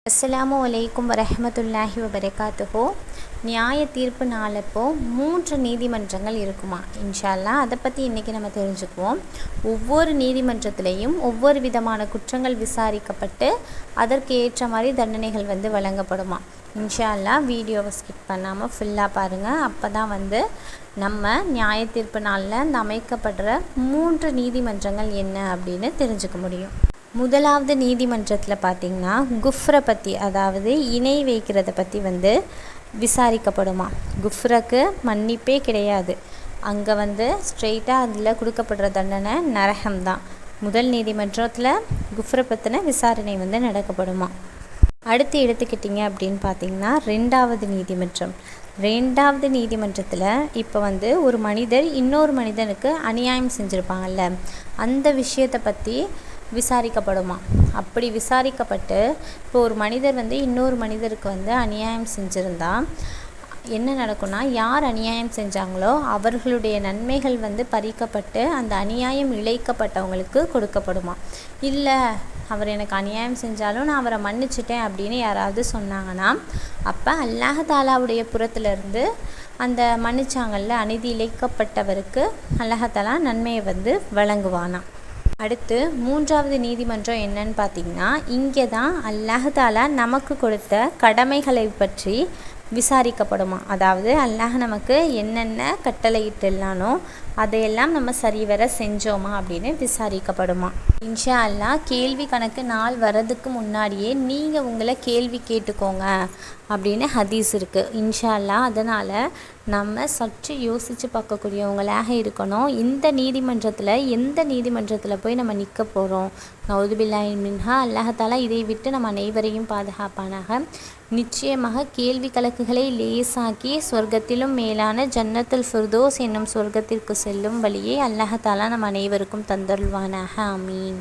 அஸ்ஸலாமு அலைக்கும் வரஹ்மத்துல்லாஹி வபரகாத்துஹு. நியாய தீர்ப்பு நாளப்போ 3 நீதிமன்றங்கள் இருக்குமா இன்ஷா அல்லாஹ். அதை பற்றி இன்றைக்கி நம்ம தெரிஞ்சுக்குவோம். ஒவ்வொரு நீதிமன்றத்திலையும் ஒவ்வொரு விதமான குற்றங்கள் விசாரிக்கப்பட்டு அதற்கு ஏற்ற மாதிரி தண்டனைகள் வழங்கப்படுமா இன்ஷா அல்லாஹ். வீடியோவை ஸ்கிப் பண்ணாமல் ஃபுல்லாக பாருங்கள். அப்போ தான் நம்ம நியாய தீர்ப்பு நாளில் அந்த அமைக்கப்படுற 3 நீதிமன்றங்கள் என்ன அப்படின்னு தெரிஞ்சுக்க முடியும். முதலாவது நீதிமன்றத்தில் பார்த்திங்கன்னா குஃப்ரை பற்றி, அதாவது இணை வைக்கிறத பற்றி விசாரிக்கப்படுமா. குஃப்ருக்கு மன்னிப்பே கிடையாது. அங்கே ஸ்ட்ரெயிட்டாக அதில் கொடுக்கப்படுற தண்டனை நரகம்தான். முதல் நீதிமன்றத்தில் குஃப்ரை பற்றின விசாரணை நடக்கப்படுமா. அடுத்து எடுத்துக்கிட்டிங்க அப்படின்னு பார்த்திங்கன்னா ரெண்டாவது நீதிமன்றத்தில் இப்போ ஒரு மனிதர் இன்னொரு மனிதனுக்கு அநியாயம் செஞ்சுருப்பாங்கல்ல, அந்த விஷயத்தை பற்றி விசாரிக்கப்படுமா. அப்படி விசாரிக்கப்பட்டு இப்போ ஒரு மனிதர் இன்னொரு மனிதருக்கு அநியாயம் செஞ்சுருந்தா என்ன நடக்கும்னா, யார் அநியாயம் செஞ்சாங்களோ அவர்களுடைய நன்மைகள் பறிக்கப்பட்டு அந்த அநியாயம் இழைக்கப்பட்டவங்களுக்கு கொடுக்கப்படுமா. இல்லை, அவர் எனக்கு அநியாயம் செஞ்சாலும் நான் அவரை மன்னிச்சிட்டேன் அப்படின்னு யாராவது சொன்னாங்கன்னா, அப்போ அல்லாஹ் தாலாவுடைய புறத்திலிருந்து அந்த மன்னிச்சாங்கல்ல அநீதி இழைக்கப்பட்டவருக்கு அல்லாஹ் தாலா நன்மையை வழங்குவானா. அடுத்து மூன்றாவது நீதிமன்றம் என்னன்னு பார்த்திங்கன்னா, இங்கே தான் அல்லாஹ் தாலா நமக்கு கொடுத்த கடமைகளை பற்றி விசாரிக்கப்படுமா. அதாவது அல்லாஹ் நமக்கு என்னென்ன கட்டளையிட்டுலானோ அதையெல்லாம் நம்ம சரிவர செஞ்சோமா அப்படின்னு விசாரிக்கப்படுமா. இன்ஷா அல்லாஹ் கேள்வி கணக்கு நாள் வர்றதுக்கு முன்னாடியே நீங்கள் உங்களை கேள்வி கேட்டுக்கோங்க அப்படின்னு ஹதீஸ் இருக்குது. இன்ஷா அல்லாஹ் அதனால் நம்ம சற்று யோசித்து பார்க்கக்கூடியவங்களாக இருக்கணும். எந்த நீதிமன்றத்தில் போய் நம்ம நிற்க போகிறோம். நவுதுபில்லாஹி மின்ஹா. அல்லாஹ் தாலா இதை விட்டு நம்ம அனைவரையும் பாதுகாப்பானாக. நிச்சயமாக கேள்வி கணக்குகளை லேசாக்கி சொர்க்கத்திலும் மேலான ஜன்னத்துல் ஃபிர்தௌஸ் என்னும் சொர்க்கத்திற்கு செல்லும் வழியை அல்லாஹ் தாலா நம் அனைவருக்கும் தந்தருள்வானாக. ஆமீன்.